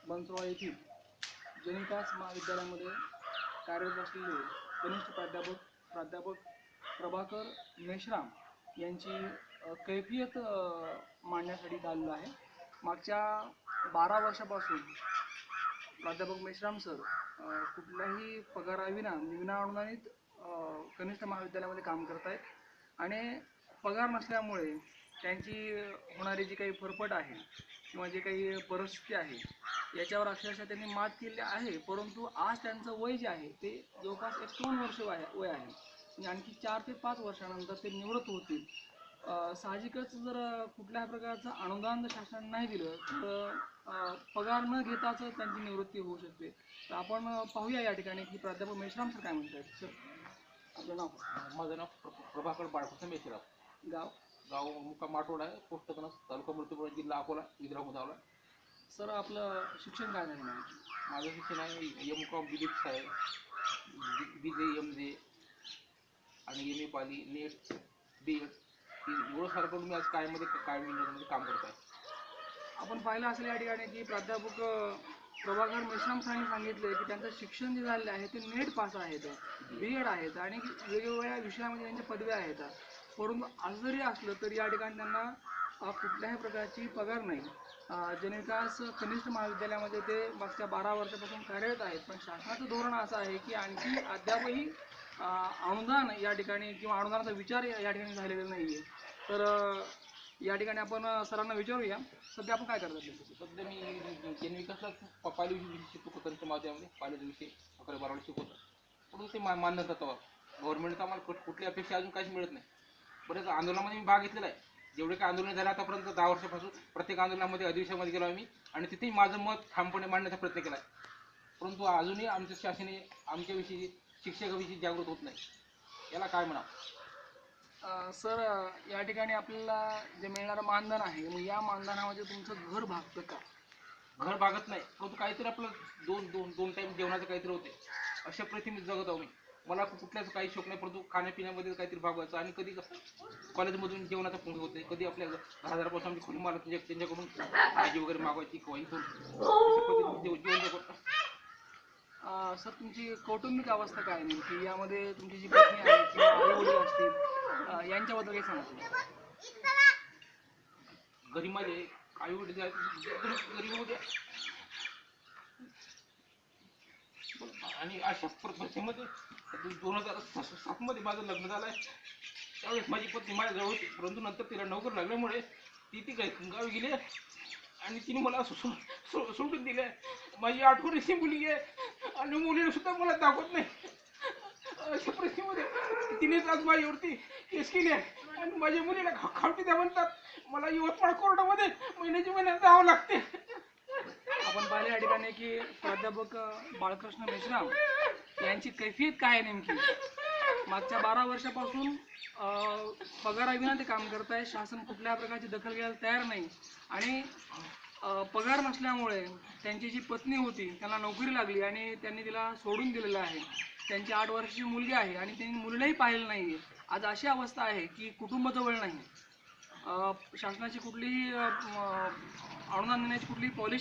बनसोडा येथील जनिविकास महाविद्यालयामध्ये कार्यरत असलेले कनिष्ठ प्राध्यापक प्रभाकर मेश्राम यांची कैफियत मांडण्यासाठी आलेलो आहे। मागच्या 12 वर्षापासून प्राध्यापक मेश्राम सर कुठल्याही पगाराविना विना अनुदानित कनिष्ठ महाविद्यालयामध्ये काम करत आहेत आणि पगार नसल्यामुळे त्यांची होणारी जी काही फरफट आहे किंवा जे काही परिस्थिती आहे याच्यावर अक्षरशः त्यांनी मात केली आहे। परंतु आज त्यांचं वय जे आहे ते जवळपास 51 वर्ष वय आहे आणि आणखी 4 ते 5 वर्षानंतर ते निवृत्त होतील। साहजिकच जर कुठल्याही प्रकारचं अनुदान शासनाने नाही दिलं तर पगार न घेताच त्यांची निवृत्ती होऊ शकते। तर आपण पाहूया या ठिकाणी की प्राध्यापक मेश्राम सर काय म्हणतात। सर आपलं नाव? माझं नाव प्रभाकर बाळकृष्ण मेश्राम, गाव मुक्काम माटोड आहे, पोस्ट कणस, तालुका मूर्तिजापूर, जिल्हा अकोला, विदर्भ मुदावला। सर आपलं शिक्षण काय झालं? माझं शिक्षण आहे M.Com BDIPS आहे, BJ MJ आणि MA पाली, नेट, B.Ed एवढं सारं करून मी आज कायम इंजिनिअरमध्ये काम करत आहे। आपण पाहिलं असेल या ठिकाणी की प्राध्यापक प्रभाकर मेश्राम सरांनी सांगितले की त्यांचं शिक्षण जे झालेलं आहे ते नेट पास आहेत, B.Ed आहेत आणि वेगवेगळ्या विषयामध्ये त्यांच्या पदव्या आहेत। परंतु आज जरी असलं तरी या ठिकाणी त्यांना कुठल्याही प्रकारची पगार नाही। जनिविकास कनिष्ठ महाविद्यालयामध्ये ते मागच्या 12 वर्षापासून कार्यरत आहेत, पण शासनाचं धोरण असं आहे की आणखी अद्यापही अनुदान या ठिकाणी किंवा अनुदानाचा विचार या ठिकाणी झालेला नाही आहे। तर या ठिकाणी आपण सरांना विचारूया, सध्या आपण काय करतात? सध्या मी जनिविकासला पाली विषय शिकवतो, कनिष्ठ महाविद्यालयामध्ये पालीचा विषय 11-12 शिकवतो। परंतु ते मान्यता तत्वावर गव्हर्नमेंटचा आम्हाला कुठली अपेक्षा अजून काहीच मिळत नाही। बरेच आंदोलनामध्ये मी भाग घेतलेला आहे, जेवढे काही आंदोलन झाले आतापर्यंत 10 वर्षापासून प्रत्येक आंदोलनामध्ये अधिवेशनामध्ये गेलो आम्ही आणि तिथेही माझं मत ठामपणे मांडण्याचा प्रयत्न केला आहे। परंतु अजूनही आमच्या शासनाने आमच्याविषयी शिक्षकाविषयी जागृत होत नाही, याला काय म्हणा? सर या ठिकाणी आपल्याला जे मिळणारं मानधन आहे मग या मानधनामध्ये तुमचं घर भागतं का? घर भागत नाही, परंतु काहीतरी आपलं दोन टाईम जेवणाचं काहीतरी होते, अशा प्रथिने जगत आहो मी। मला कुठल्याच काही शोक नाही, परंतु खाण्यापिण्यामध्ये काहीतरी भागवायचं आणि कधी कॉलेजमधून जेवणाचा फोन होते, कधी आपल्या घरादारापासून आमची खोली मालक त्यांच्याकडून भाजी वगैरे मागवायची किंवा जेवण करतो। सर तुमची कौटुंबिक अवस्था काय नेमकी, यामध्ये तुमची जी पत्नी आहे किंवा आई वडील असतील यांच्याबद्दल काही सांगा। घरी माझे आई वडील गरीब होते आणि अशा परिस्थितीमध्ये 2007 मध्ये माझं लग्न झालं आहे। त्यावेळेस माझी पत्नी माझ्याजवळ होती, परंतु नंतर तिला नोकरी लागल्यामुळे ती गावी गेली आणि तिने मला सोडून दिले। माझी आठवणीची मुलगी आहे आणि मुलीने सुद्धा मला दाखवत नाही। अशा परिस्थितीमध्ये तिनेच आज माझ्यावरती केस केली आहे आणि माझ्या मुलीला खावटी द्या म्हणतात। मला यवतमाळ कोर्टामध्ये महिन्यात जावं लागते। आपण पाहिले या ठिकाणी की प्राध्यापक बाळकृष्ण मेश्राम यांची कैफियत काय आहे नेमकी। मागच्या 12 वर्षापासून पगाराविना ते काम करत आहे, शासन कुठल्या प्रकारची दखल घ्यायला तयार नाही आणि पगार नसल्यामुळे त्यांची जी पत्नी होती त्यांना नोकरी लागली आणि त्यांनी तिला सोडून दिलेलं आहे। त्यांची 8 वर्षाची मुलगी आहे आणि त्यांनी मुलीलाही पाहिलं नाही आहे। आज अशी अवस्था आहे की कुटुंबजवळ नाही, शासनाची कुठलीही अनुदान देण्याची कुठलीही पॉलिसी